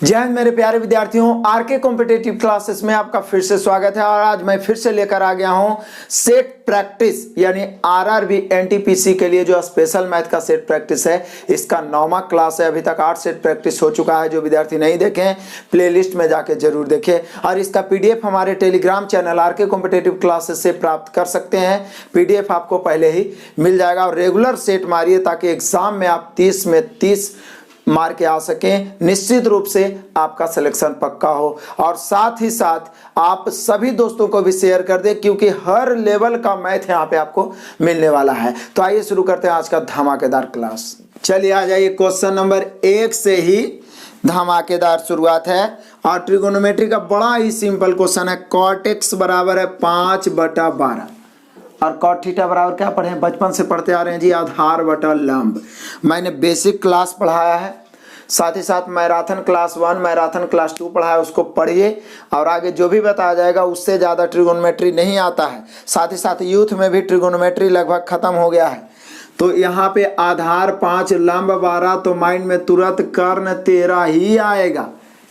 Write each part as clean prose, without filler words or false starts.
जय हिंद मेरे प्यारे विद्यार्थियों, आरके कॉम्पिटेटिव क्लासेस में आपका फिर से स्वागत है। और आज मैं फिर से लेकर आ गया हूं सेट प्रैक्टिस यानी आरआरबी एनटीपीसी के लिए जो स्पेशल मैथ का सेट प्रैक्टिस है, इसका 9वां क्लास है। अभी तक 8 सेट प्रैक्टिस हो चुका है। जो विद्यार्थी नहीं देखे हैं प्लेलिस्ट में जाके जरूर देखें। और इसका पीडीएफ हमारे Telegram channel RK competitive classes से प्राप्त कर सकते हैं। पीडीएफ आपको पहले ही मिल जाएगा। और रेगुलर सेट मारिए ताकि एग्जाम में आप 30 में 30 मार के आ सकें। निश्चित रूप से आपका सिलेक्शन पक्का हो। और साथ ही साथ आप सभी दोस्तों को भी शेयर कर दें, क्योंकि हर लेवल का मैथ यहाँ पे आपको मिलने वाला है। तो आइए शुरू करते हैं आज का धमाकेदार क्लास। चलिए आ जाइए, क्वेश्चन नंबर 1 से ही धमाकेदार शुरुआत है। और ट्रिगोनोमेट्री का बड़ा ही सिंपल क्वेश्चन है। कॉट एक्स बराबर है 5/12 और कॉट थीटा बराबर क्या पढ़े हैं, बचपन से पढ़ते आ रहे हैं जी, आधार बटा लंब। मैंने बेसिक क्लास पढ़ाया है, साथ ही साथ मैराथन क्लास 1 मैराथन क्लास 2 पढ़ाया, उसको पढ़िए। और आगे जो भी बताया जाएगा उससे ज़्यादा ट्रिगोनोमेट्री नहीं आता है। साथ ही साथ यूथ में भी ट्रिगोनोमेट्री लगभग खत्म हो गया है। तो यहाँ पे आधार 5 लंब 12, तो माइंड में तुरंत कर्ण 13 ही आएगा।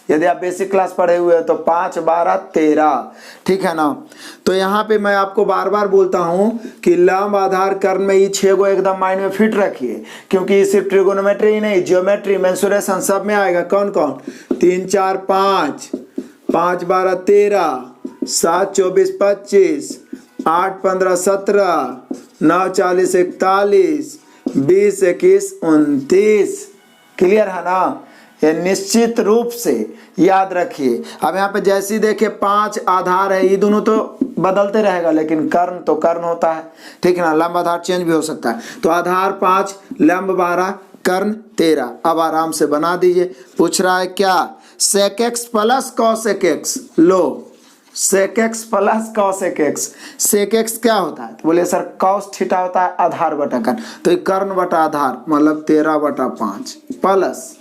यदि आप बेसिक क्लास पढ़े हुए हैं तो 5 12 13, ठीक है ना। तो यहाँ पे मैं आपको बार बार बोलता हूँ कि लंब आधार कर्ण में ये 6 को एकदम माइंड में फिट रखिए, क्योंकि सिर्फ ट्रिगोनोमेट्री ही नहीं, ज्योमेट्री मेंसुरेशन सब में आएगा। कौन कौन? 3 4 5, 5 12 13, 7 24 25, 8 15 17, 9 40 41, 20 21 29। क्लियर है ना। ये निश्चित रूप से याद रखिए। अब यहाँ पे जैसी देखे 5 आधार है, ये दोनों तो बदलते रहेगा, लेकिन कर्ण तो कर्ण होता है, ठीक है ना। लंब आधार चेंज भी हो सकता है। तो आधार 5 लंब 12 कर्ण 13। अब आराम से बना दीजिए। पूछ रहा है क्या? Sec x plus cosec x. लो, sec x plus cosec x. Sec x क्या होता है? तो बोले सर कॉस थीटा होता है आधार बटा कर्ण, तो ये कर्ण बटा आधार मतलब 13/5 प्लस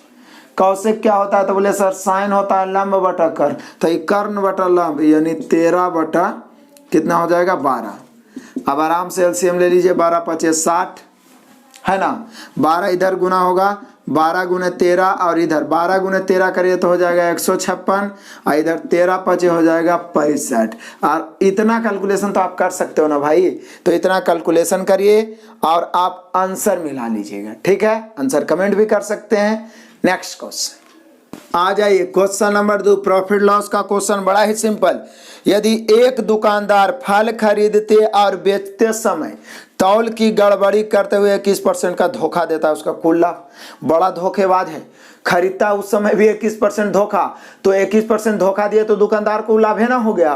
कौशिक क्या होता है? तो बोले सर साइन होता है लंब बटा कर्ण, तो ये कर्ण बटा लंब यानी 13 बटा कितना हो जाएगा 12। अब आराम से एलसीएम ले लीजिए। 12 5 60 है ना। 12 इधर गुना होगा 12 गुने 13, और इधर 12 गुने 13 करिए तो हो जाएगा 156, और इधर 13 5 हो जाएगा 65। और इतना कैलकुलेशन तो आप कर सकते हो ना भाई। तो इतना कैलकुलेशन करिए और आप आंसर मिला लीजिएगा, ठीक है। आंसर कमेंट भी कर सकते हैं। नेक्स्ट क्वेश्चन आ जाइए, क्वेश्चन नंबर 2 प्रॉफिट लॉस का क्वेश्चन बड़ा ही सिंपल। यदि एक दुकानदार फल खरीदते और बेचते समय तौल की गड़बड़ी करते हुए 21% का धोखा देता है, उसका कुल लाभ। बड़ा धोखेबाज है। खरीदता उस समय भी 21% धोखा, तो 21% धोखा दिए तो दुकानदार को लाभ है ना, हो गया।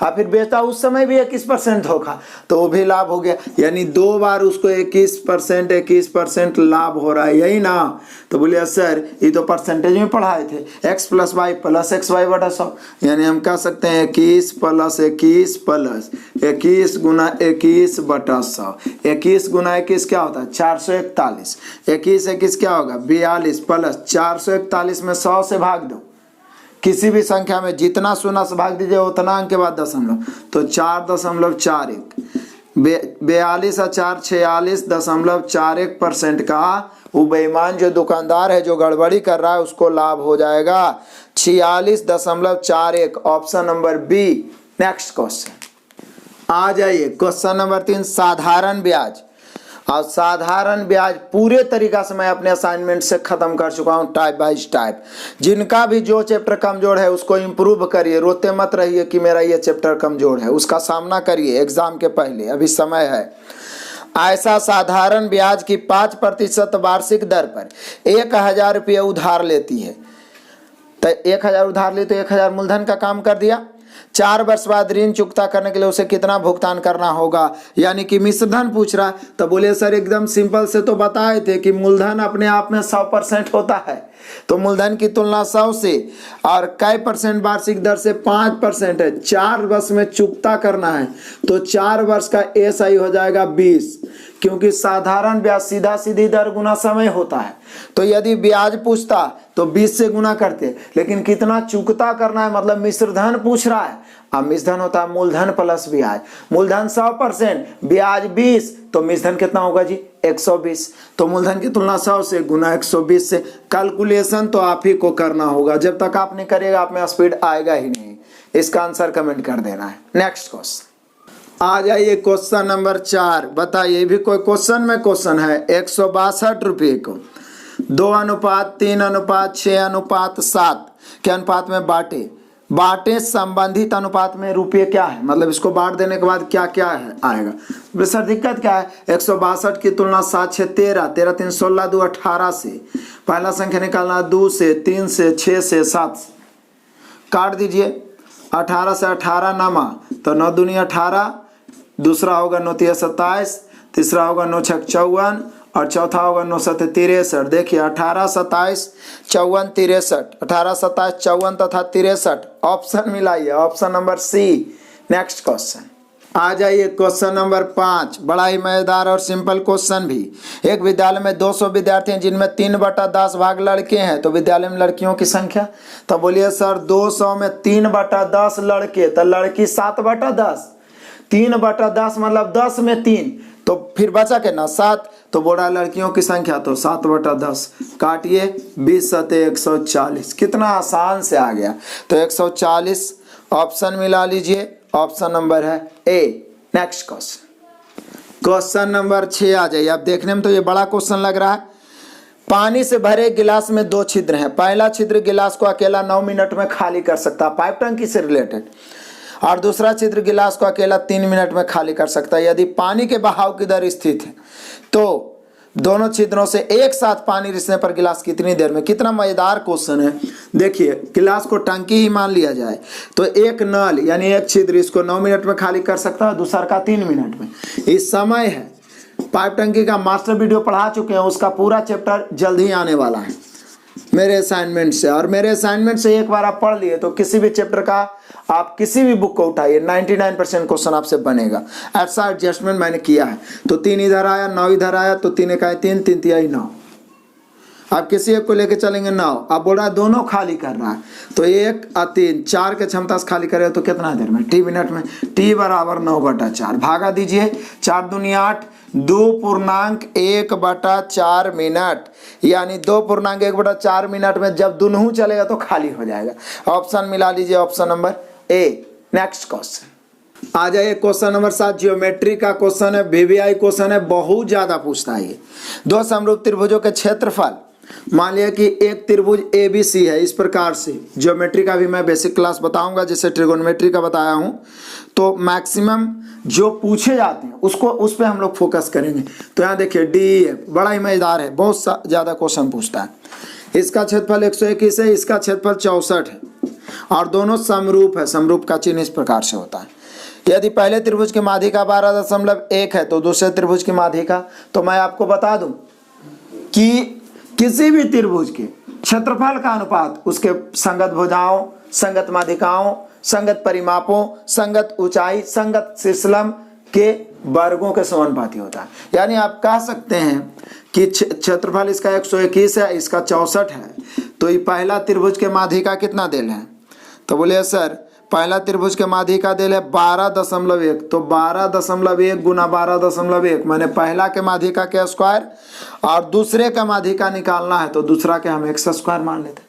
और फिर बेचता उस समय भी 21% धोखा, तो वो भी लाभ हो गया। यानी 2 बार उसको 21% लाभ हो रहा है, यही ना। तो बोलिए सर ये तो परसेंटेज में पढ़ाए थे, x + y + xy/100, यानी हम कह सकते हैं 21 + 21 + 21 गुना 21/100। 21 गुना 21 क्या होता है? 441। 21 21 क्या होगा? 42 प्लस 441 में 100 से भाग दो। किसी भी संख्या में जितना शून्य से भाग दीजिए उतना अंक के बाद दशमलव, तो 4.41। 42 और 4 46.41% का वो बेईमान जो दुकानदार है जो गड़बड़ी कर रहा है उसको लाभ हो जाएगा 46.41। Option number B. Next question आ जाइए, क्वेश्चन नंबर 3 साधारण ब्याज। और साधारण ब्याज पूरे तरीका से मैं अपने असाइनमेंट से खत्म कर चुका हूं, टाइप बाय टाइप। जिनका भी जो चैप्टर कमजोर है उसको इम्प्रूव करिए। रोते मत रहिए कि मेरा ये चैप्टर कमजोर है, उसका सामना करिए एग्जाम के पहले, अभी समय है। ऐसा साधारण ब्याज की 5% वार्षिक दर पर 1000 रुपये उधार लेती है। तो 1000 उधार ली तो 1000 मूलधन का काम कर दिया। 4 वर्ष बाद ऋण चुकता करने के लिए उसे कितना भुगतान करना होगा, यानी कि मिश्रधन पूछ रहा। तो बोले सर एकदम सिंपल से तो बताए थे कि मूलधन अपने आप में 100% होता है, तो मूलधन की तुलना 100 से और कै % वार्षिक दर से 5% है। 4 वर्ष में चुकता करना है, तो 4 वर्ष का एसआई हो जाएगा 20, क्योंकि साधारण ब्याज सीधा सीधी दर गुना समय होता है। तो यदि ब्याज पूछता तो 20 से गुना करते, लेकिन कितना चुकता करना है मतलब मिश्रधन पूछ रहा है। अब मिश्रधन होता है मूलधन प्लस ब्याज। मूलधन 100%, ब्याज 20, तो मिश्रधन कितना होगा जी 120। तो मूलधन की तुलना 100 से गुना 120 से। कैलकुलेशन तो आप ही को करना होगा, जब तक आप नहीं करिएगा आप में स्पीड आएगा ही नहीं। इसका आंसर कमेंट कर देना है। नेक्स्ट क्वेश्चन आ जाइए, क्वेश्चन नंबर 4। बताइए, भी कोई क्वेश्चन में क्वेश्चन है। 162 रुपये को 2:3:6:7 के अनुपात में बांटे संबंधित अनुपात में रुपये क्या है, मतलब इसको बांट देने के बाद क्या क्या है आएगा। सर दिक्कत क्या है, 162 की तुलना 7 6 13, 13 3 16, 2 18 से पहला संख्या निकालना 2 से 3 से 6 से 7 से काट दीजिए। 18 से 18 नमा तो 9 दूनी 18, दूसरा होगा 9 3 27, तीसरा होगा 9 6 54 और चौथा होगा 9 7 63। देखिए 18 27 54 63, 18 27 54 तथा 63 ऑप्शन मिलाइए, option number C. Next question आ जाइए, क्वेश्चन नंबर 5। बड़ा ही मजेदार और सिंपल क्वेश्चन भी। एक विद्यालय में 200 विद्यार्थी हैं जिनमें 3/10 भाग लड़के हैं, तो विद्यालय में लड़कियों की संख्या। तो बोलिए सर 200 में 3/10 लड़के, तो लड़की 7/10, 3/10 मतलब 10 में 3, तो फिर बचा के ना 7, तो बोला लड़कियों की संख्या तो 7/10 काटिए 20 सते 140। कितना आसान से आ गया। तो 140 ऑप्शन मिला लीजिए, ऑप्शन नंबर है ए। नेक्स्ट क्वेश्चन नंबर 6 आ जाइए। अब देखने में तो ये बड़ा क्वेश्चन लग रहा है। पानी से भरे गिलास में 2 छिद्र हैं। पहला छिद्र गिलास को अकेला 9 मिनट में खाली कर सकता है, पाइप टंकी से रिलेटेड, और दूसरा छिद्र गिलास को अकेला 3 मिनट में खाली कर सकता है। यदि पानी के बहाव की दर स्थित है तो दोनों छिद्रों से एक साथ पानी रिसने पर गिलास कितनी देर में। कितना मजेदार क्वेश्चन है। देखिए गिलास को टंकी ही मान लिया जाए तो एक नल यानी एक छिद्र इसको 9 मिनट में खाली कर सकता है, दूसरा का 3 मिनट में। इस समय है पाइप टंकी का मास्टर वीडियो पढ़ा चुके हैं, उसका पूरा चैप्टर जल्द ही आने वाला है मेरे असाइनमेंट से। और मेरे असाइनमेंट से एक बार आप पढ़ लिए तो किसी भी चैप्टर का आप किसी भी बुक को उठाइए 99% क्वेश्चन आपसे बनेगा। ऐसा एडजस्टमेंट मैंने किया है। तो 3 इधर आया, 9 इधर आया, तो 3 1 3, 3 3 9। आप किसी एक को लेके चलेंगे 9, आप बोल रहा है दोनों खाली कर रहा है, तो 1 और 3 4 के क्षमता से खाली करेगा तो कितना देर में, टी मिनट में। टी बराबर 9/4 भागा दीजिए, 4 दूनी 8, 2.1/4 मिनट, यानी 2.1/4 मिनट में जब दोनों चलेगा तो खाली हो जाएगा। ऑप्शन मिला लीजिए, option number A. Next question आ जाइए, क्वेश्चन नंबर 7 ज्योमेट्री का क्वेश्चन है, वीवीआई क्वेश्चन है, बहुत ज्यादा पूछता है ये। 2 समरूप त्रिभुजों के क्षेत्रफल, मान लिया कि एक त्रिभुज ABC है, इस प्रकार से। ज्योमेट्री का भी मैं बेसिक क्लास बताऊंगा, जैसे ट्रिगोनोमेट्री का बताया हूं। तो मैक्सिमम जो पूछे जाते हैं उसको उस पर हम लोग फोकस करेंगे। तो यहाँ देखिए DEF बड़ा ही मजेदार है, बहुत ज्यादा क्वेश्चन पूछता है। इसका क्षेत्रफल 121 है, इसका क्षेत्रफल 64 है, और दोनों समरूप है। समरूप का चिन्ह इस प्रकार से होता है। यदि पहले त्रिभुज की माध्यिका 12.1 है तो दूसरे त्रिभुज की माध्यिका, तो मैं आपको बता दूं कि किसी भी त्रिभुज के क्षेत्रफल का अनुपात उसके संगत भुजाओं, संगत माध्यिकाओं, संगत परिमापों, संगत ऊंचाई, संगत शीर्षलंब के वर्गों के समानुपाती होता है। यानी आप कह सकते हैं कि क्षेत्रफल इसका 121 है, इसका 64 है, तो ये पहला त्रिभुज के माध्यिका कितना देल है। तो बोले सर पहला त्रिभुज के माध्यिका देल है 12.1, तो 12.1 गुना 12.1 मैंने पहला के माध्यिका के स्क्वायर, और दूसरे का माध्यिका निकालना है तो दूसरा के हम x स्क्वायर मान लेते हैं।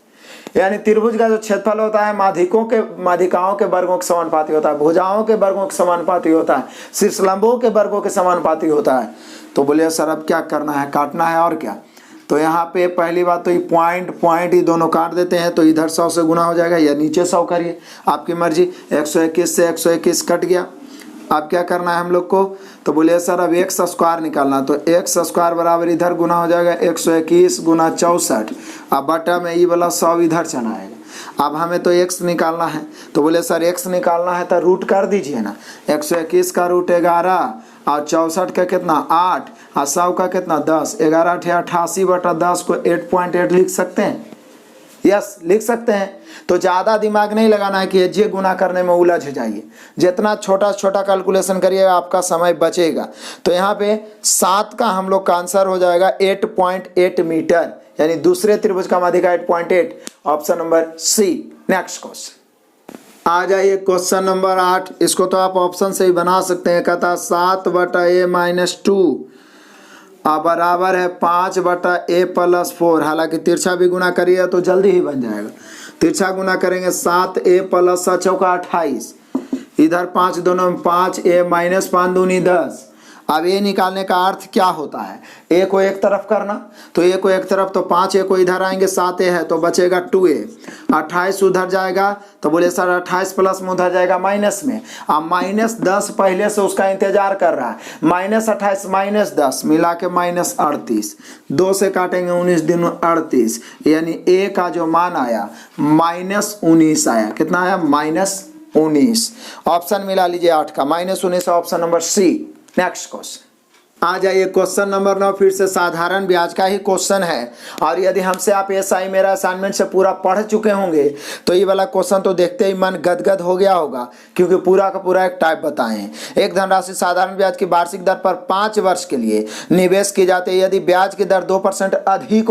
यानी त्रिभुज का जो क्षेत्रफल होता है माध्यिकाओं के वर्गों के समानुपाती होता है, भुजाओं के वर्गों के समानुपाती होता है, शीर्षलंबों के वर्गों के समानुपाती होता है। तो बोलिए सर अब क्या करना है, काटना है और क्या। तो यहाँ पे पहली बात तो ये पॉइंट ही दोनों काट देते हैं, तो इधर 100 से गुना हो जाएगा या नीचे 100 करिए, आपकी मर्जी। 121 से 121 कट गया। अब क्या करना है हम लोग को, तो बोलिए सर अब x स्क्वायर निकालना, तो x स्क्वायर बराबर इधर गुना हो जाएगा 121 गुना 64, अब बटा में ये वाला 100 इधर चला आएगा। अब हमें तो x निकालना है, तो बोले सर x निकालना है तो रूट कर दीजिए ना। 121 का रूट 11 और 64 का कितना 8 और 100 का कितना 10, 11 8 88/10 को 8.8 लिख सकते हैं। यस लिख सकते हैं। तो ज़्यादा दिमाग नहीं लगाना है कि ये गुना करने में उलझ जाइए। जितना छोटा छोटा कैलकुलेशन करिएगा आपका समय बचेगा। तो यहाँ पे 7 का हम लोग का आंसर हो जाएगा 8.8 मीटर, यानी दूसरे त्रिभुज का माध्यिका 8.8, option number C. Next question आ जाइए क्वेश्चन नंबर 8। इसको तो आप ऑप्शन से ही बना सकते हैं। कहता 7/a-2 बराबर है 5/a+4। हालांकि तिरछा भी गुना करिए तो जल्दी ही बन जाएगा। तिरछा गुना करेंगे 7a+7×28, इधर 5 दोनों में 5a-5 दूनी 10। अब ये निकालने का अर्थ क्या होता है, ए को एक तरफ करना, तो ए को एक तरफ तो 5a को इधर आएंगे 7a है तो बचेगा 2a, 28 उधर जाएगा तो बोले सर 28 प्लस में उधर जाएगा माइनस में। अब -10 पहले से उसका इंतजार कर रहा है, -28 -10 मिला के -38, 2 से काटेंगे 19 दिन 38, यानी a का जो मान आया -19 आया। कितना आया? -19। ऑप्शन मिला लीजिए 8 का -19 option number C. Next question आ जाइए क्वेश्चन नंबर 9। फिर से साधारण ब्याज का ही क्वेश्चन है, और यदि हमसे आप एसआई मेरा असाइनमेंट से पूरा पढ़ चुके होंगे तो ये वाला क्वेश्चन तो देखते ही मन गदगद हो गया होगा, क्योंकि पूरा का पूरा एक टाइप बताए हैं। एक धनराशि साधारण ब्याज की वार्षिक दर पर 5 वर्ष के लिए निवेश की जाती है। यदि ब्याज की दर 2% अधिक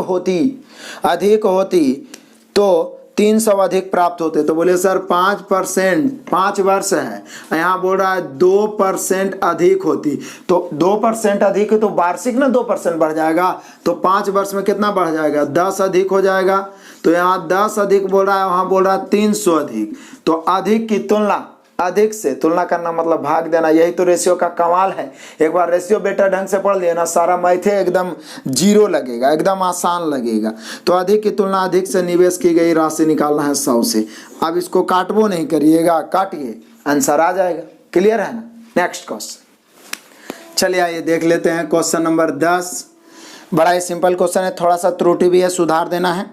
होती तो 300 अधिक प्राप्त होते। तो बोले सर 5%, 5 वर्ष है, यहाँ बोल रहा है 2% अधिक होती, तो 2% अधिक है तो वार्षिक ना 2% बढ़ जाएगा, तो 5 वर्ष में कितना बढ़ जाएगा? 10 अधिक हो जाएगा। तो यहाँ 10 अधिक बोल रहा है, वहाँ बोल रहा है 300 अधिक। तो अधिक की तुलना, अधिक से तुलना करना मतलब भाग देना, यही तो रेशियो का कमाल है। एक बार रेशियो बेटा ढंग से पढ़ लिया ना, सारा मैथे एकदम जीरो लगेगा, एकदम आसान लगेगा। तो अधिक की तुलना अधिक से निवेश की गई राशि निकालना है 100 से। अब इसको काटबो नहीं करिएगा, काटिए आंसर आ जाएगा। क्लियर है ना? नेक्स्ट क्वेश्चन चलिए आइए देख लेते हैं क्वेश्चन नंबर 10। बड़ा ही सिंपल क्वेश्चन है, थोड़ा सा त्रुटि भी है, सुधार देना है।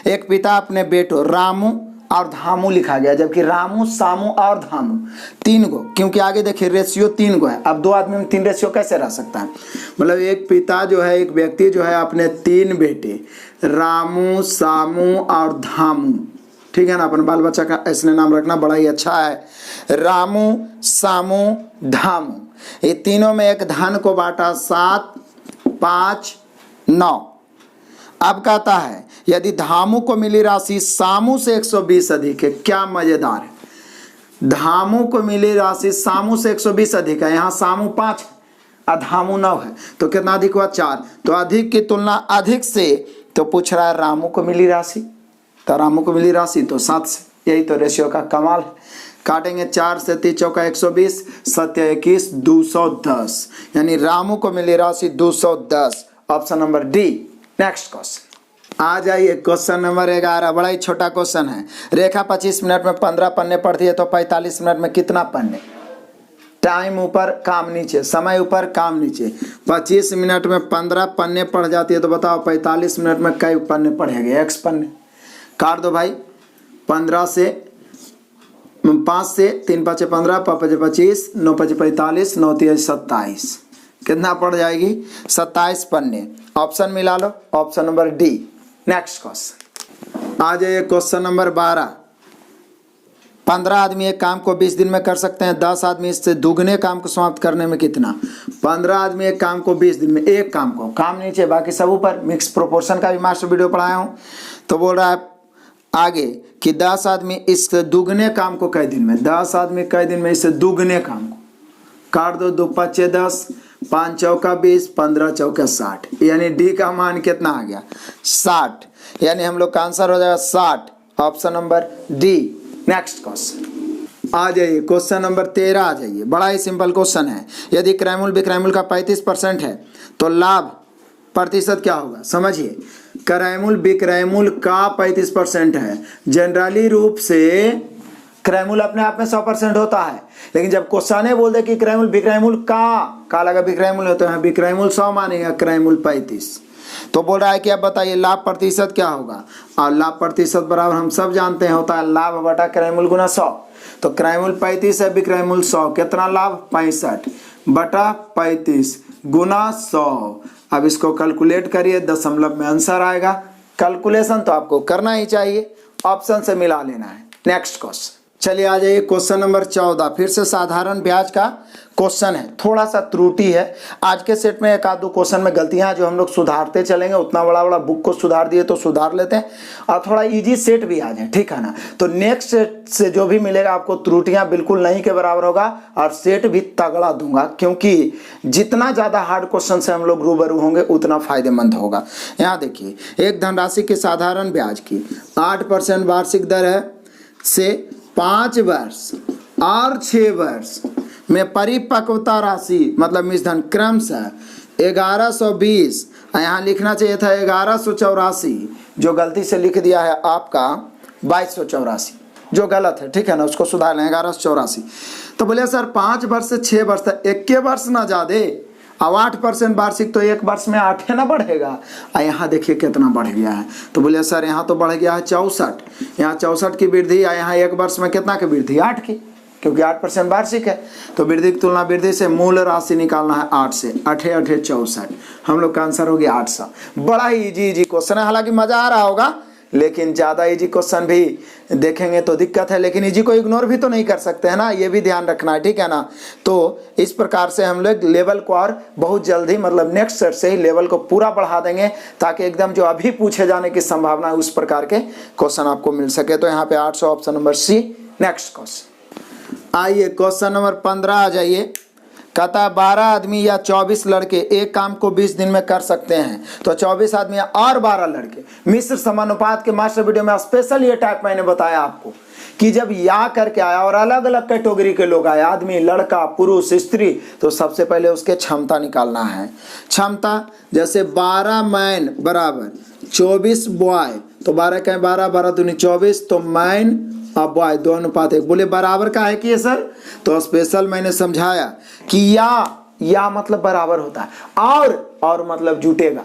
एक पिता अपने बेटों रामू और धामू लिखा गया, जबकि रामू, सामू और धामू 3 गो, क्योंकि आगे देखिए रेशियो 3 गो है। अब 2 आदमी में 3 रेशियो कैसे रह सकता है? मतलब एक पिता जो है, एक व्यक्ति जो है अपने 3 बेटे रामू, सामू और धामू, ठीक है ना, अपन बाल बच्चा का ऐसे नाम रखना बड़ा ही अच्छा है। रामू, सामू, धामू, ये तीनों में एक धन को बांटा 7, 5, 9। अब कहता है यदि धामू को मिली राशि सामू से 120 अधिक है। क्या मजेदार है, धामू को मिली राशि सामू से 120 अधिक है। यहाँ सामू 5 और धामू 9 है, तो कितना अधिक हुआ? 4। तो अधिक की तुलना अधिक से, तो पूछ रहा है रामू को मिली राशि, तो रामू को मिली राशि तो 7 से। यही तो रेशियो का कमाल है। काटेंगे 4 से 3 चौका 120, 7 21, 210, यानी रामू को मिली राशि 210, option number D. Next question आ जाइए क्वेश्चन नंबर 11। बड़ा ही छोटा क्वेश्चन है। रेखा 25 मिनट में 15 पन्ने पढ़ती है तो 45 मिनट में कितना पन्ने? टाइम ऊपर काम नीचे, समय ऊपर काम नीचे। 25 मिनट में 15 पन्ने पढ़ जाती है तो बताओ 45 मिनट में कई पन्ने पढ़ेंगे? x पन्ने। काट दो भाई, 15 से 5 से 3 5 15, 5 5 25, 9 5 45, 9 3 27, कितना पड़ जाएगी? 27 पन्ने। ऑप्शन मिला लो, option number D. Next question आ जाइए क्वेश्चन नंबर 12। 15 आदमी एक काम को 20 दिन में कर सकते हैं, 10 आदमी इससे दुगने काम को समाप्त करने में कितना? 15 आदमी एक काम को 20 दिन में, एक काम को, काम नीचे बाकी सब ऊपर, मिक्स प्रोपोर्शन का भी मास्टर वीडियो पढ़ाया हूँ। तो बोल रहा है आगे कि 10 आदमी इस दुगने काम को कई दिन में, 10 आदमी कई दिन में इससे दुगने काम को। काट दो, 2 5 10, 5 चौका 20, 15 चौका 60, यानी डी का मान कितना आ गया? 60, यानी हम लोग का आंसर हो जाएगा 60, option number D. Next question आ जाइए क्वेश्चन नंबर 13 आ जाइए। बड़ा ही सिंपल क्वेश्चन है। यदि क्रयमूल्य विक्रयमूल्य का 35% है तो लाभ प्रतिशत क्या होगा? समझिए, क्रयमूल्य विक्रयमूल्य का 35% है। जनरली रूप से क्रयमूल्य अपने आप में 100% होता है, लेकिन जब क्वेश्चन बोल दे कि क्रयमूल्य विक्रयमूल्य का लगा विक्रयमूल्य होता है, विक्रयमूल्य 100 मानेगा, क्रयमूल्य 35। तो बोल रहा है कि अब बताइए लाभ प्रतिशत क्या होगा? और लाभ प्रतिशत बराबर हम सब जानते हैं होता है लाभ बटा क्रयमूल्य गुना 100। तो क्रयमूल्य 35 है, विक्रयमूल्य 100, कितना लाभ? 65 बटा 35 गुना 100। अब इसको कैलकुलेट करिए, दशमलव में आंसर आएगा। कैलकुलेशन तो आपको करना ही चाहिए, ऑप्शन से मिला लेना है। नेक्स्ट क्वेश्चन चलिए आ जाइए क्वेश्चन नंबर 14। फिर से साधारण ब्याज का क्वेश्चन है, थोड़ा सा त्रुटि है आज के सेट में, एक आध दो क्वेश्चन में गलतियां जो हम लोग सुधारते चलेंगे। उतना बड़ा बड़ा बुक को सुधार दिए तो सुधार लेते हैं, और थोड़ा इजी सेट भी आ जाए, ठीक है ना। तो नेक्स्ट सेट से जो भी मिलेगा आपको त्रुटियां बिल्कुल नहीं के बराबर होगा, और सेट भी तगड़ा दूंगा, क्योंकि जितना ज़्यादा हार्ड क्वेश्चन से हम लोग रूबरू होंगे उतना फायदेमंद होगा। यहाँ देखिए, एक धनराशि की साधारण ब्याज की 8% वार्षिक दर है से 5 वर्ष और 6 वर्ष में परिपक्वता राशि मतलब मूलधन क्रमशः 1120, यहाँ लिखना चाहिए था 1184, जो गलती से लिख दिया है आपका 2284, जो गलत है, ठीक है ना, उसको सुधार लें 1184। तो बोले सर 5 वर्ष से 6 वर्ष तक, 21 वर्ष ना ज़्यादा, अब 8% वार्षिक तो एक वर्ष में 8 ना बढ़ेगा। यहाँ देखिए कितना बढ़ गया है, तो बोले सर यहाँ तो बढ़ गया है 64, यहाँ 64 की वृद्धि, यहाँ एक वर्ष में कितना की वृद्धि 8 की, क्योंकि 8% वार्षिक है। तो वृद्धि की तुलना वृद्धि से मूल राशि निकालना है 8 से, 8 8 64, हम लोग का आंसर हो गया 800। बड़ा ही इजी क्वेश्चन है, हालांकि मजा आ रहा होगा, लेकिन ज़्यादा इजी क्वेश्चन भी देखेंगे तो दिक्कत है, लेकिन इजी को इग्नोर भी तो नहीं कर सकते हैं ना, ये भी ध्यान रखना है, ठीक है ना। तो इस प्रकार से हम लोग लेवल को और बहुत जल्दी मतलब नेक्स्ट सेट से ही लेवल को पूरा बढ़ा देंगे, ताकि एकदम जो अभी पूछे जाने की संभावना है उस प्रकार के क्वेश्चन आपको मिल सके। तो यहाँ पे 800 option number C next question. आइए क्वेश्चन नंबर 15 आ जाइए। कहता है 12 आदमी या 24 लड़के एक काम को 20 दिन में कर सकते हैं, तो 24 आदमी और 12 लड़के मिश्र समानुपात के मास्टर वीडियो में स्पेशल ये टाइप मैंने बताया आपको कि जब या करके आया और अलग अलग कैटेगरी के लोग आए, आदमी, लड़का, पुरुष, स्त्री, तो सबसे पहले उसके क्षमता निकालना है। क्षमता जैसे 12 मैन बराबर 24 बॉय, तो 12 का 12, 12 दूनी 24, तो मैन अब बॉय 2 अनुपात 1, बोले बराबर का है कि ये सर, तो स्पेशल मैंने समझाया कि या मतलब बराबर होता है, और मतलब जुटेगा,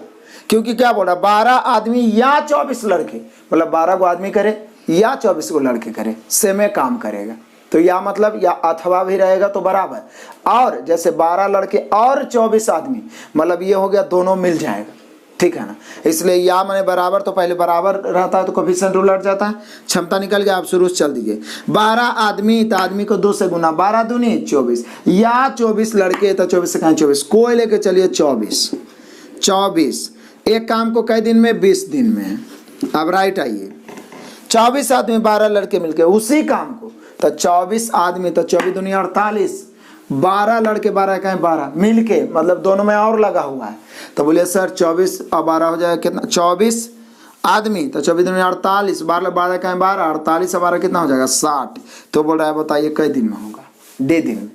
क्योंकि क्या बोला 12 आदमी या 24 लड़के, मतलब 12 को आदमी करे या 24 को लड़के करे, सेमे काम करेगा, तो या मतलब या अथवा भी रहेगा तो बराबर, और जैसे 12 लड़के और 24 आदमी मतलब ये हो गया दोनों मिल जाएगा, ठीक है ना। इसलिए या मैंने बराबर, तो पहले बराबर रहता है तो कोफिशिएंट रूल हट जाता है। क्षमता निकल गया, आप शुरू से चल दीजिए। 12 आदमी, तो आदमी को 2 से गुना, 12 दूनी 24, या 24 लड़के, तो 24 से कहें 24, कोई लेके चलिए 24। एक काम को कई दिन में 20 दिन में। अब राइट आइए, 24 आदमी 12 लड़के मिलके उसी काम को, तो 24 आदमी, तो 24 दूनी 48, 12 लड़के 12 का 12 मिलके, मतलब दोनों में और लगा हुआ है, तो बोलिए सर 24 और 12 हो जाएगा कितना, 24 आदमी, तो 24 दूनी 48, 12 12 का 12, 48 और 12 कितना हो जाएगा 60। तो बोल रहा है बताइए कई दिन में होगा, डे दिन में,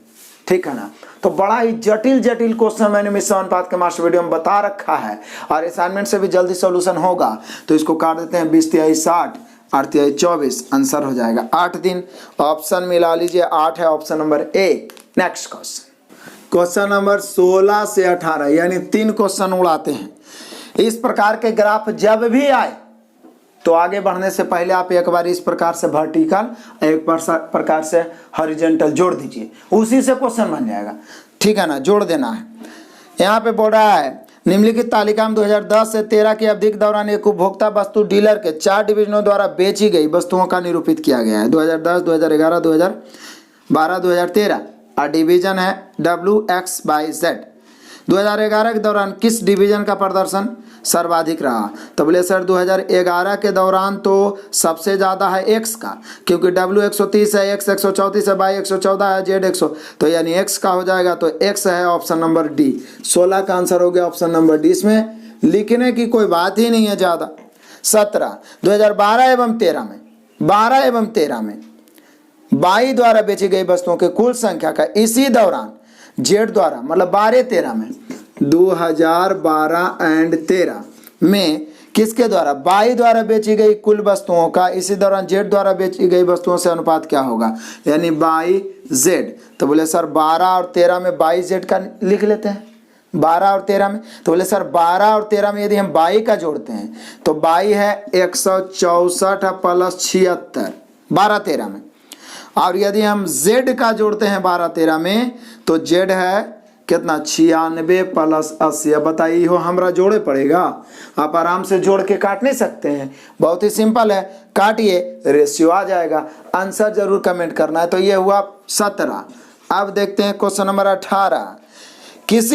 ठीक है ना। तो बड़ा ही जटिल क्वेश्चन मैंने मिश्र अनुपात के मास्टर वीडियो में बता रखा है, और असाइनमेंट से भी जल्दी सॉल्यूशन होगा। तो इसको काट देते हैं, 20 तिहाई 60, 8 तिहाई 24, आंसर हो जाएगा 8 दिन। ऑप्शन मिला लीजिए, 8 है option number A. Next question number 16 से 18, यानी 3 क्वेश्चन उड़ाते हैं। इस प्रकार के ग्राफ जब भी आए तो आगे बढ़ने से पहले आप एक बार इस प्रकार से वर्टिकल, एक प्रकार से हॉरिजॉन्टल जोड़ दीजिए, उसी से क्वेश्चन बन जाएगा, ठीक है ना, जोड़ देना है। यहाँ पे बोल रहा है निम्नलिखित तालिका में 2010 से 13 की अवधि के दौरान एक उपभोक्ता वस्तु डीलर के 4 डिवीजनों द्वारा बेची गई वस्तुओं का निरूपित किया गया है। 2010, 2011, 2012, 2013, और डिवीजन है WX/Z। 2011 के दौरान किस डिवीजन का प्रदर्शन सर्वाधिक रहा, तो बोले सर 2011 के दौरान तो सबसे ज़्यादा है X का, क्योंकि W 130 है, X 134 है, Y 114 है, Z 100, तो यानी X का हो जाएगा, तो X है ऑप्शन नंबर डी। 16 का आंसर हो गया ऑप्शन नंबर डी, इसमें लिखने की कोई बात ही नहीं है ज़्यादा। 17, 2012 एवं 13 में, 12 एवं 13 में बाई द्वारा बेची गई वस्तुओं की कुल संख्या का इसी दौरान जेड द्वारा, मतलब 12-13 में, 2012 एंड 13 में किसके द्वारा, बाई द्वारा बेची गई कुल वस्तुओं का इसी दौरान जेड द्वारा बेची गई वस्तुओं से अनुपात क्या होगा, यानी बाई जेड। तो बोले सर 12 और 13 में बाई जेड का लिख लेते हैं, 12 और 13 में, तो बोले सर 12 और 13 में यदि हम बाई का जोड़ते हैं तो बाई है 164 प्लस 76 12-13 में, और यदि हम z का जोड़ते हैं 12-13 में तो z है कितना 96 प्लस 80। अब बताइए हो हमरा जोड़े पड़ेगा, आप आराम से जोड़ के काट नहीं सकते हैं, बहुत ही सिंपल है, काटिए रेशियो आ जाएगा। आंसर जरूर कमेंट करना है। तो ये हुआ 17। अब देखते हैं क्वेश्चन नंबर 18। किस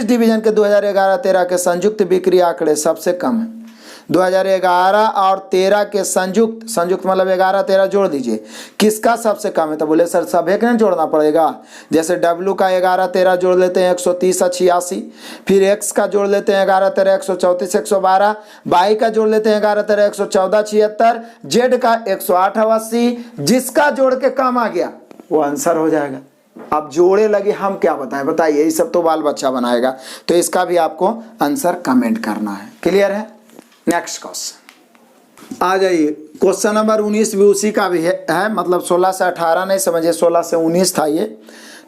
डिवीजन के 2011-13 के संयुक्त बिक्री आंकड़े सबसे कम है? 2011 और 13 के संयुक्त मतलब 11-13 जोड़ दीजिए, किसका सबसे कम है? तो बोले सर सब एक नहीं जोड़ना पड़ेगा। जैसे W का 11-13 जोड़ लेते हैं 130-86, फिर X का जोड़ लेते हैं 11-13 134-112, Y का जोड़ लेते हैं 11-13 114-76, Z का 108-80, जिसका जोड़ के कम आ गया वो आंसर हो जाएगा। अब जोड़े लगे हम क्या बताएं, बताइए, ये सब तो बाल बच्चा बनाएगा, तो इसका भी आपको आंसर कमेंट करना है। क्लियर है? नेक्स्ट क्वेश्चन आ जाइए। क्वेश्चन नंबर 19 भी उसी का भी है मतलब 16 से 18 नहीं समझिए, 16 से 19 था ये,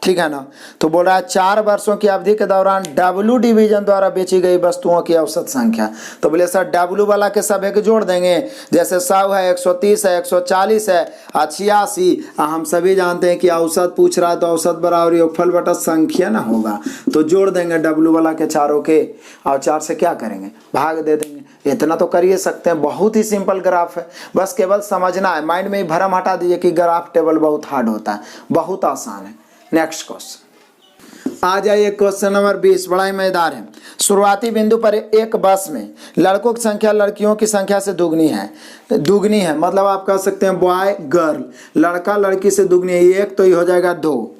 ठीक है ना। तो बोल रहा है 4 वर्षों की अवधि के दौरान W डिवीजन द्वारा बेची गई वस्तुओं की औसत संख्या। तो बोले सर W वाला के सब एक जोड़ देंगे, जैसे 100 है, 130 है, 140 है, 86। हम सभी जानते हैं कि औसत पूछ रहा है तो औसत बराबर योगफल बटा संख्या ना होगा, तो जोड़ देंगे W वाला के चारों के, और 4 से क्या करेंगे, भाग दे देंगे। इतना तो कर ही सकते हैं, बहुत ही सिंपल ग्राफ है, बस केवल समझना है, माइंड में भ्रम हटा दीजिए कि ग्राफ टेबल बहुत हार्ड होता है, बहुत आसान है। नेक्स्ट क्वेश्चन आ जाइए। क्वेश्चन नंबर 20 बड़ा ही मजेदार है। शुरुआती बिंदु पर एक बस में लड़कों की संख्या लड़कियों की संख्या से दुगनी है, मतलब आप कह सकते हैं बॉय गर्ल, लड़का लड़की से दुगनी है, एक तो ये हो जाएगा 2।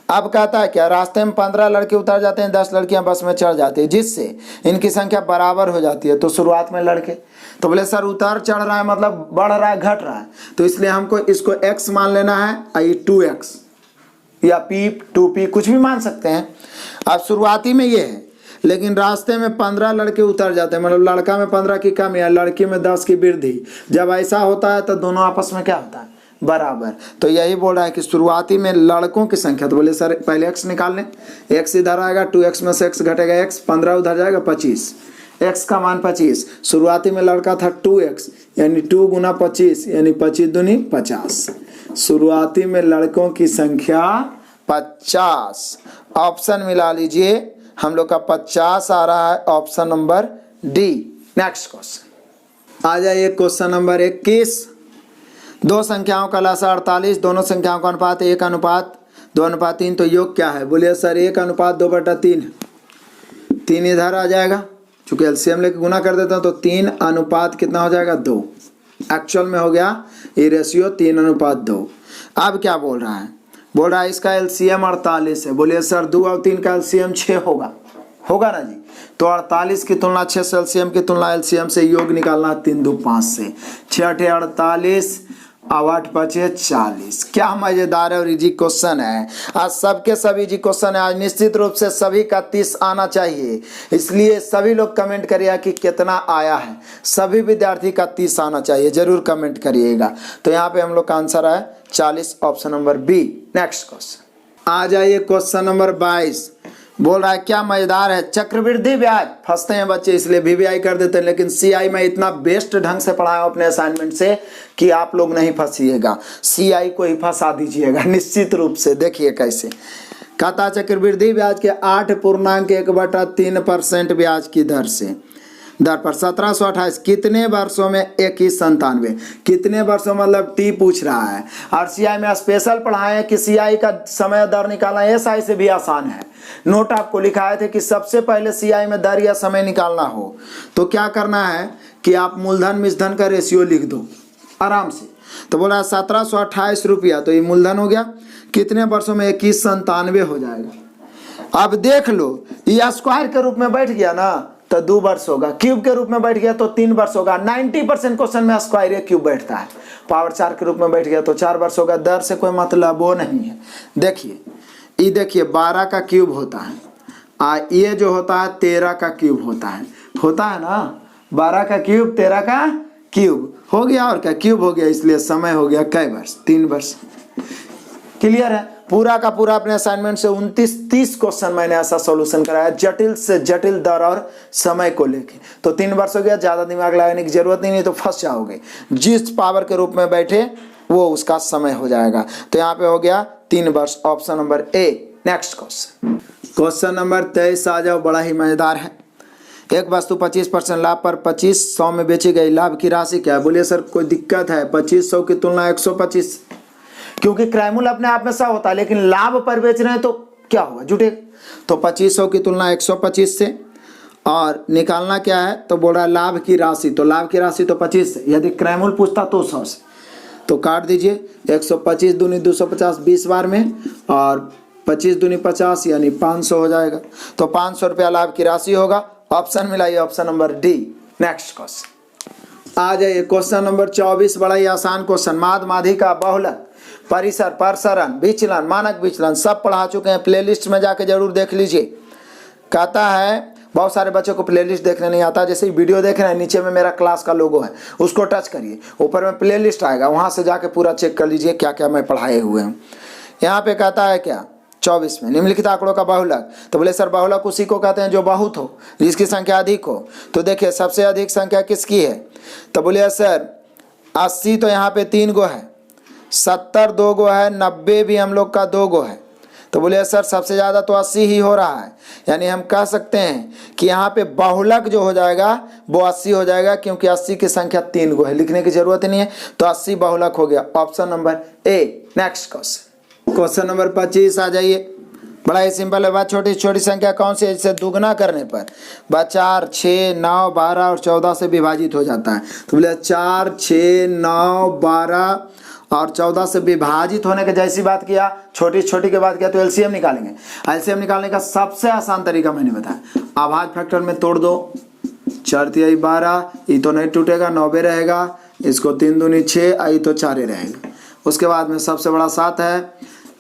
अब कहता है क्या, रास्ते में 15 लड़के उतर जाते हैं, 10 लड़कियां बस में चढ़ जाती है, जिससे इनकी संख्या बराबर हो जाती है। तो शुरुआत में लड़के, तो बोले सर उतार चढ़ रहा है मतलब बढ़ रहा है घट रहा है, तो इसलिए हमको इसको x मान लेना है, ये 2x या p 2p कुछ भी मान सकते हैं। अब शुरुआती में ये है, लेकिन रास्ते में 15 लड़के उतर जाते हैं, मतलब लड़का में 15 की कमी है, लड़की में 10 की वृद्धि। जब ऐसा होता है तो दोनों आपस में क्या होता है, बराबर। तो यही बोल रहा है कि शुरुआती में लड़कों की संख्या, तो बोले सर पहले x निकाल लें, x इधर आएगा, 2x में से x घटेगा x, 15 उधर जाएगा 25, x का मान 25। शुरुआती में लड़का था 2x, यानी 2 गुना 25 यानी 25 दूनी 50। शुरुआती में लड़कों की संख्या 50। ऑप्शन मिला लीजिए, हम लोग का 50 आ रहा है, option number D. Next question आ जाइए। Question number 21। दो संख्याओं का लसा 48, दोनों संख्याओं का अनुपात 1:2:3, तो योग क्या है? बोलिए सर 1:2/3, 3 इधर आ जाएगा, चूंकि एलसीएम लेके गुना कर देता हूँ तो 3 अनुपात कितना हो जाएगा 2। एक्चुअल में हो गया ये रेशियो 3:2। अब क्या बोल रहा है, बोल रहा है इसका एलसीएम 48 है। बोलिए सर 2 और 3 का एलसीएम 6 होगा ना जी, तो 48 की तुलना 6 से एलसीएम से योग निकालना 3 2 5 से, 6 48 और 8 5 40। क्या मजेदार है और इजी क्वेश्चन है। आज सबके सब इजी क्वेश्चन है, आज निश्चित रूप से सभी का 30 आना चाहिए, इसलिए सभी लोग कमेंट करिएगा कि कितना आया है, सभी विद्यार्थी का 30 आना चाहिए, जरूर कमेंट करिएगा। तो यहाँ पे हम लोग का आंसर है 40, option number B. Next question आ जाइए। क्वेश्चन नंबर 22 बोल रहा है क्या मजेदार है, चक्रवृद्धि ब्याज। फंसते हैं बच्चे इसलिए वीवीआई कर देते हैं, लेकिन सीआई में इतना बेस्ट ढंग से पढ़ाया अपने असाइनमेंट से कि आप लोग नहीं फंसिएगा, सीआई को ही फंसा दीजिएगा निश्चित रूप से। देखिए कैसे कहता, चक्रवृद्धि ब्याज के 8.1/3% ब्याज की दर पर 1728 कितने वर्षों में 2197, कितने वर्षों मतलब टी पूछ रहा है। और सीआई में स्पेशल पढ़ाए कि सीआई का समय दर निकालना एसआई से भी आसान है। नोट आपको लिखाए थे कि सबसे पहले सीआई में दर या समय निकालना हो तो क्या करना है कि आप मूलधन मिश्रधन का रेशियो लिख दो आराम से। तो बोला 1728 रुपया, तो ये मूलधन हो गया, कितने वर्षों में 2197 हो जाएगा। अब देख लो ये स्क्वायर के रूप में बैठ गया ना तो 2 वर्ष होगा, क्यूब के रूप में बैठ गया तो 3 वर्ष होगा। 90% क्वेश्चन में स्क्वायर क्यूब बैठता है। पावर 4 के रूप में बैठ गया तो 4 वर्ष होगा। दर से कोई मतलब वो नहीं है। देखिए ये देखिए 12 का क्यूब होता है, ये जो होता है 13 का क्यूब होता है ना, 12 का क्यूब 13 का क्यूब हो गया, और क्या क्यूब हो गया, इसलिए समय हो गया कै वर्ष, 3 वर्ष। क्लियर है। पूरा का पूरा अपने असाइनमेंट से 29-30 क्वेश्चन मैंने ऐसा सॉल्यूशन कराया, जटिल से जटिल दर और समय को लेके। तो 3 वर्ष हो गया, ज्यादा दिमाग लगाने की जरूरत नहीं तो फंस जाओगे। जिस पावर के रूप में बैठे वो उसका समय हो जाएगा। तो यहाँ पे हो गया 3 वर्ष, option number A. Next question, question number 23 आ जाओ, बड़ा ही मजेदार है। एक वस्तु 25% लाभ पर 2500 में बेची गई, लाभ की राशि क्या है? बोलिए सर कोई दिक्कत है? 2500 की तुलना 125, क्योंकि क्रयमूल्य अपने आप में 100 होता है, लेकिन लाभ पर बेच रहे हैं तो क्या होगा, जुटे। तो 2500 की तुलना 125 से, और निकालना क्या है, तो बोल रहा है लाभ की राशि, तो लाभ की राशि तो 25 से, यदि क्रयमूल्य पूछता तो 100 से, तो काट दीजिए। 125 दूनी 250 20 बार में, और 25 दूनी 50 यानी 500 हो जाएगा। तो 500 रुपया लाभ की राशि होगा। ऑप्शन मिलाइए, option number D. Next question आ जाइए, क्वेश्चन नंबर 24, बड़ा ही आसान क्वेश्चन। माद माध्यिका, बहुलक, परिसर, प्रसरण, विचलन, मानक विचलन सब पढ़ा चुके हैं, प्लेलिस्ट में जाके जरूर देख लीजिए। कहता है बहुत सारे बच्चों को प्लेलिस्ट देखने नहीं आता, जैसे वीडियो देख रहे हैं नीचे में मेरा क्लास का लोगो है, उसको टच करिए, ऊपर में प्लेलिस्ट आएगा, वहां से जाके पूरा चेक कर लीजिए क्या क्या मैं पढ़ाए हुए हैं। यहाँ पे कहता है क्या 24 में, निम्नलिखित आंकड़ों का बहुलक, तो बोले सर बहुलक उसी को कहते हैं जो बहुत हो, जिसकी संख्या अधिक हो। तो देखिए सबसे अधिक संख्या किसकी है, तो बोले सर 80 तो यहाँ पे 3 गो है, 70 2 गो है, 90 भी हम लोग का 2 गो है। तो बोले सर सबसे ज़्यादा तो 80 ही हो रहा है, यानी हम कह सकते हैं कि यहाँ पे बहुलक जो हो जाएगा वो 80 हो जाएगा, क्योंकि 80 की संख्या 3 गो है, लिखने की जरूरत नहीं है, तो 80 बहुलक हो गया। Option number A. Next question, question number 25 आ जाइए, बड़ा ही सिंपल है। बात छोटी छोटी संख्या कौन सी है जिसे दुगना करने पर 4 6 9 12 और 14 से विभाजित हो जाता है? तो बोले 4 6 9 12 और 14 से विभाजित होने के जैसी बात किया, छोटी छोटी के बात किया, तो एलसीएम निकालेंगे। एलसीएम निकालने का सबसे आसान तरीका मैंने बताया, आभाज्य फैक्टर में तोड़ दो, 4 तिहाई 12, ये तो नहीं टूटेगा, 90 रहेगा, इसको 3 दूनी 6, आई तो 4 रहेगा। उसके बाद में सबसे बड़ा 7 है,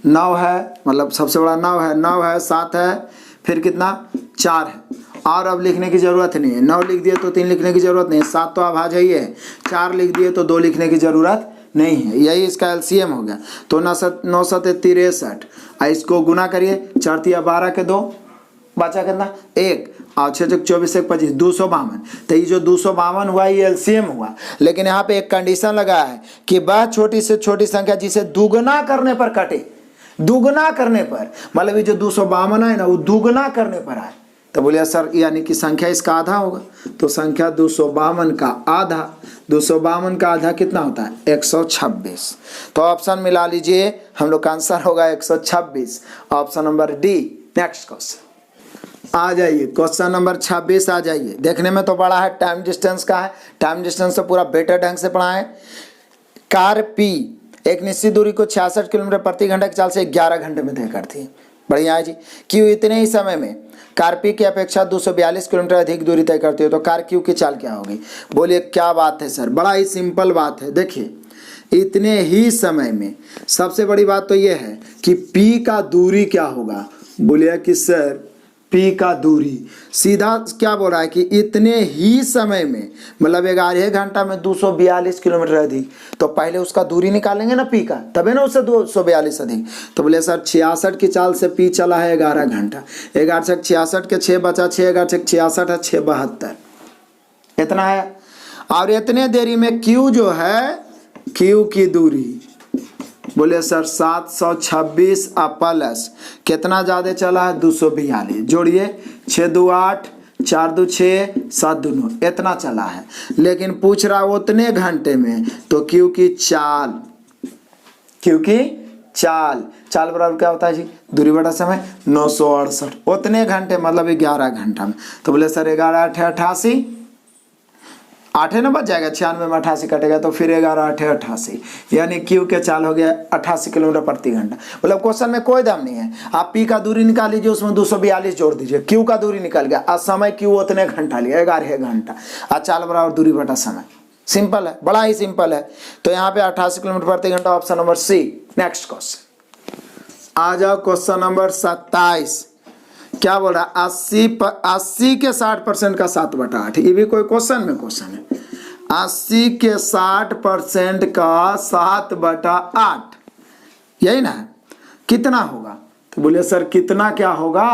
9 है, मतलब सबसे बड़ा 9 है, 9 है, 7 है, फिर कितना 4 है, और अब लिखने की जरूरत नहीं है। 9 लिख दिए तो 3 लिखने की जरूरत नहीं है, 7 तो अभाज्य ही है, 4 लिख दिए तो 2 लिखने की जरूरत नहीं है, यही इसका एलसीएम हो गया। तो 9 7 63, इसको गुना करिए, 4 तिया 12 के 2, बचा कितना 1, और 6 24 1 25, 252। तो ये जो 252 हुआ ये एलसीएम हुआ, लेकिन यहाँ पे एक कंडीशन लगा है कि वह छोटी से छोटी संख्या जिसे दुगना करने पर कटे, दुगना करने पर, मतलब ये जो 252 है ना वो दुगना करने पर आए। तो बोलिए सर यानी कि संख्या इसका आधा होगा, तो संख्या 252 का आधा, 252 का आधा कितना होता है 126। तो ऑप्शन मिला लीजिए, हम लोग का आंसर होगा 126, option number D. Next question आ जाइए, क्वेश्चन नंबर 26 आ जाइए। देखने में तो बड़ा है, टाइम डिस्टेंस का है, टाइम डिस्टेंस तो पूरा बेटर ढंग से पढ़ा है। कार पी एक निश्चित दूरी को 66 किलोमीटर प्रति घंटा की चाल से 11 घंटे में तय करती है। बढ़िया है जी। क्यू इतने ही समय में कार पी की अपेक्षा 242 किलोमीटर अधिक दूरी तय करती है, तो कार क्यू की चाल क्या होगी? बोलिए क्या बात है सर, बड़ा ही सिंपल बात है। देखिए इतने ही समय में सबसे बड़ी बात तो यह है कि पी का दूरी क्या होगा। बोलिए कि सर पी का दूरी सीधा क्या बोल रहा है कि इतने ही समय में, मतलब 11 घंटा में 242 किलोमीटर अधिक, तो पहले उसका दूरी निकालेंगे ना पी का, तबे ना उससे 242 अधिक। तो बोले सर 66 की चाल से पी चला है 11 घंटा, 11 से 66 के 6 बचा, 6 11 से 66 है 6 72, इतना है। और इतने देरी में क्यू जो है, क्यू की दूरी बोले सर 726 प्लस कितना ज़्यादा चला है 242, जोड़िए 6 2 8 4 2 6 7 2 9, इतना चला है। लेकिन पूछ रहा उतने घंटे में, तो क्यू की चाल, क्यू की चाल, चाल बराबर क्या होता है जी दूरी बटा समय 968, उतने घंटे मतलब 11 घंटा में। तो बोले सर 11 8 88, 8 ना बच जाएगा, 96 में 88 कटेगा तो फिर 11 8 88, यानी क्यू के चाल हो गया 88 किलोमीटर प्रति घंटा। मतलब क्वेश्चन में कोई दम नहीं है, आप पी का दूरी निकाल लीजिए, उसमें 242 जोड़ दीजिए, क्यू का दूरी निकल गया, और समय क्यू उतने घंटा लिया 11 घंटा, और चाल बराबर दूरी बटा समय। सिंपल है, बड़ा ही सिंपल है। तो यहाँ पे 88 किलोमीटर प्रति घंटा, option number C. Next question आ जाओ, क्वेश्चन नंबर 27। क्या बोल रहा है 80 के 60% का 7/8, ये भी कोई क्वेश्चन में क्वेश्चन है। 80 के 60% का 7/8, यही ना है, कितना होगा? तो बोले सर कितना क्या होगा,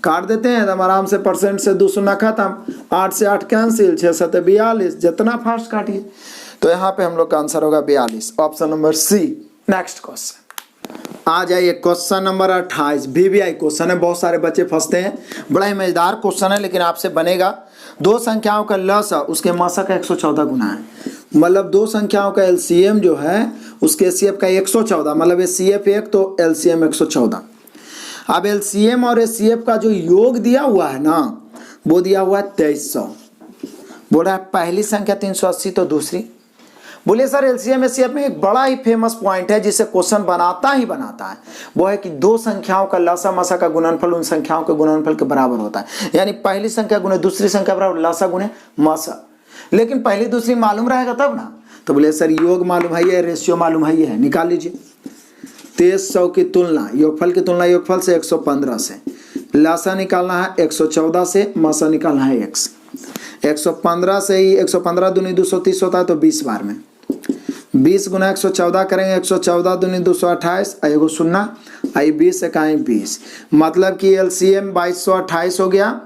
काट देते हैं एकदम आराम से, परसेंट से 2 शून्य खत्म, 8 से 8 कैंसिल, 6 7 42, जितना फास्ट काटिए। तो यहाँ पे हम लोग का आंसर होगा 42, option number C. Next question आ जाइए क्वेश्चन नंबर 28 VBI क्वेश्चन है। बहुत सारे बच्चे फंसते हैं, बड़ा ही मजेदार क्वेश्चन है, लेकिन आपसे बनेगा। दो संख्याओं का लसा उसके मासा का 114 गुना है। मतलब दो संख्याओं का LCM जो है उसके HCF का 114, मतलब ये CF 1 तो LCM 114। अब LCM और HCF का जो योग दिया हुआ है ना, वो दिया हुआ है 2300। बोल रहा है पहली संख्या 380 तो दूसरी। बोले सर LCM HCF में एक बड़ा ही फेमस पॉइंट है जिसे क्वेश्चन बनाता है, वो है कि दो संख्याओं का लसा मसा का गुणनफल उन संख्याओं के गुणनफल के बराबर होता है। यानी पहली संख्या गुणे दूसरी संख्या बराबर लसा गुणे मसा। लेकिन पहली दूसरी मालूम रहेगा तब ना। तो बोले सर योग मालूम है, रेशियो मालूम है, निकाल लीजिए। 2300 की तुलना योगफल की तुलना योगफल से 115 से, लसा निकालना है 114 से, मसा निकालना है x। 115 से ही 115 दूनी 230 होता है तो 20 बार में 20 गुना 114 करेंगे, 114 दूनी 228, एगो सुनना आई 20 से कहें 20, मतलब कि LCM 2228 हो गया,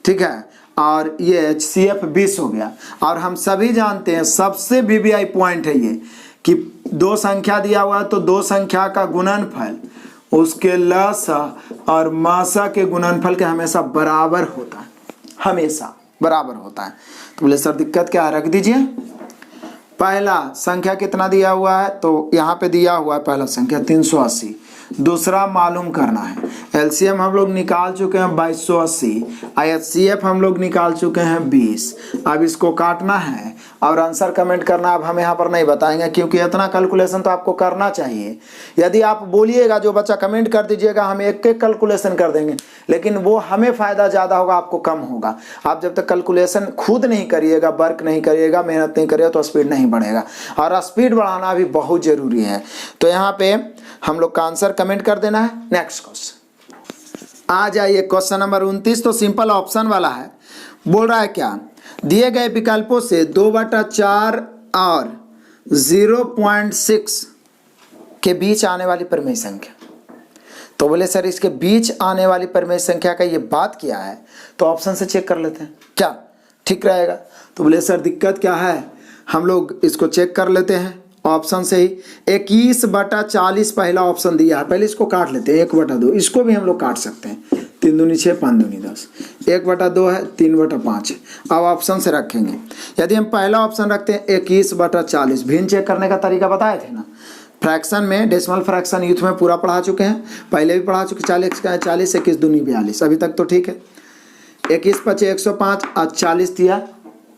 ठीक है, और ये HCF 20 हो गया। और हम सभी जानते हैं सबसे VBI पॉइंट है ये कि दो संख्या दिया हुआ है तो दो संख्या का गुणनफल उसके लसा और मासा के गुणनफल के हमेशा बराबर होता है, हमेशा बराबर होता है। तो बोले सर दिक्कत क्या है, रख दीजिए। पहला संख्या कितना दिया हुआ है, तो यहाँ पे दिया हुआ है पहला संख्या 380, दूसरा मालूम करना है। LCM हम लोग निकाल चुके हैं 2280, HCF हम लोग निकाल चुके हैं 20। अब इसको काटना है और आंसर कमेंट करना अब हम यहाँ पर नहीं बताएंगे, क्योंकि इतना कैलकुलेशन तो आपको करना चाहिए। यदि आप बोलिएगा जो बच्चा कमेंट कर दीजिएगा हम एक एक कैलकुलेशन कर देंगे, लेकिन वो हमें फ़ायदा ज़्यादा होगा, आपको कम होगा। आप जब तक कैलकुलेशन खुद नहीं करिएगा, वर्क नहीं करिएगा, मेहनत नहीं करिएगा तो स्पीड नहीं बढ़ेगा, और स्पीड बढ़ाना भी बहुत ज़रूरी है। तो यहाँ पे हम लोग का आंसर कमेंट कर देना है। नेक्स्ट क्वेश्चन आ जाइए, क्वेश्चन नंबर 29 तो सिंपल ऑप्शन वाला है। बोल रहा है क्या, दिए गए विकल्पों से 2/4 और 0.6 के बीच आने वाली परिमेय संख्या। तो बोले सर इसके बीच आने वाली परिमेय संख्या का ये बात किया है, तो ऑप्शन से चेक कर लेते हैं क्या ठीक रहेगा। तो बोले सर दिक्कत क्या है, हम लोग इसको चेक कर लेते हैं ऑप्शन से ही। 21/40 पहला ऑप्शन दिया है, पहले इसको काट लेते हैं। 1/2 इसको भी हम लोग काट सकते हैं, 3 दूनी 6 5 दूनी 10, 1/2 है, 3/5 है। अब ऑप्शन से रखेंगे। यदि हम पहला ऑप्शन रखते हैं 21/40, भिन्न चेक करने का तरीका बताए थे ना, फ्रैक्शन में डेसिमल फ्रैक्शन यूथ में पूरा पढ़ा चुके हैं, पहले भी पढ़ा चुके। 40 का है 40, 21 दूनी 42, अभी तक तो ठीक है। 21 × 5 = 105 और 40 दिया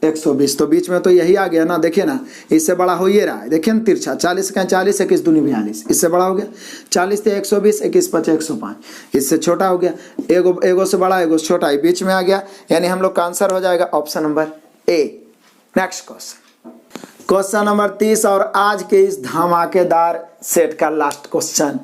120, तो बीच में तो यही आ गया ना। देखिए ना, इससे बड़ा हो ये रहा है, देखिए ना तिरछा। 40 का 40, 21 दूनी 42, इससे बड़ा हो गया। 40 × 120, 21 × 5 = 105, इससे छोटा हो गया। एगो से बड़ा एगो से छोटा, बीच में आ गया। यानी हम लोग का आंसर हो जाएगा option number A. Next question number 30 और आज के इस धमाकेदार सेट का लास्ट क्वेश्चन।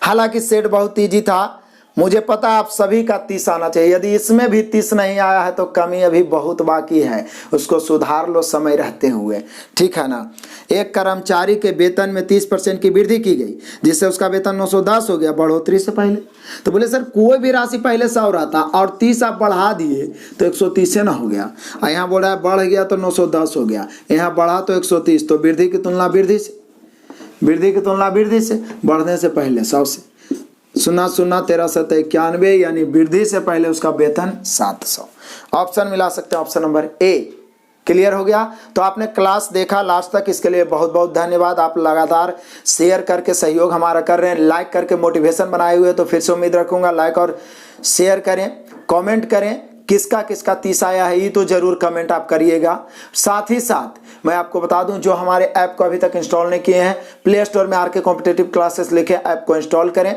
हालांकि सेट बहुत ईजी था, मुझे पता आप सभी का 30 आना चाहिए। यदि इसमें भी 30 नहीं आया है तो कमी अभी बहुत बाकी है, उसको सुधार लो समय रहते हुए, ठीक है ना। एक कर्मचारी के वेतन में 30% की वृद्धि की गई, जिससे उसका वेतन 910 हो गया बढ़ोतरी से पहले। तो बोले सर कोई भी राशि पहले 100 रहा था और 30 आप बढ़ा दिए तो 130 ना हो गया। यहाँ बोल रहा है बढ़ गया तो 910 हो गया, यहाँ बढ़ा तो 130, तो वृद्धि की तुलना वृद्धि से, वृद्धि की तुलना वृद्धि से, बढ़ने से पहले 100 से। 0 0 13 7 91, यानी वृद्धि से पहले उसका वेतन 700। ऑप्शन मिला सकते हैं ऑप्शन नंबर ए। क्लियर हो गया। तो आपने क्लास देखा लास्ट तक, इसके लिए बहुत बहुत धन्यवाद। आप लगातार शेयर करके सहयोग हमारा कर रहे हैं, लाइक करके मोटिवेशन बनाए हुए, तो फिर से उम्मीद रखूंगा लाइक और शेयर करें, कमेंट करें। किसका किसका 30 आया है ये तो जरूर कमेंट आप करिएगा। साथ ही साथ मैं आपको बता दूं, जो हमारे ऐप को अभी तक इंस्टॉल नहीं किए हैं, प्ले स्टोर में आरके कॉम्पिटिटिव क्लासेस लिखे ऐप को इंस्टॉल करें,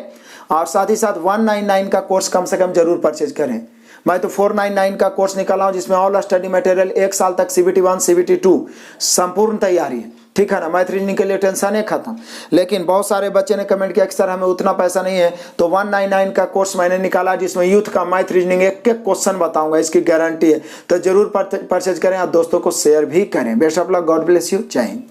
और साथ ही साथ 199 का कोर्स कम से कम जरूर परचेज करें। मैं तो 499 का कोर्स निकाला हूं, जिसमें ऑल स्टडी मटेरियल 1 साल तक CBT 1 CBT 2 संपूर्ण तैयारी है, ठीक है ना। मैथ रीजनिंग के लिए टेंशन है खत्म। लेकिन बहुत सारे बच्चे ने कमेंट किया कि सर हमें उतना पैसा नहीं है, तो 199 का कोर्स मैंने निकाला, जिसमें यूथ का मैथ रीजनिंग एक एक क्वेश्चन बताऊंगा, इसकी गारंटी है। तो जरूर परचेज करें और दोस्तों को शेयर भी करें। Best of luck, God bless you, जय हिंद।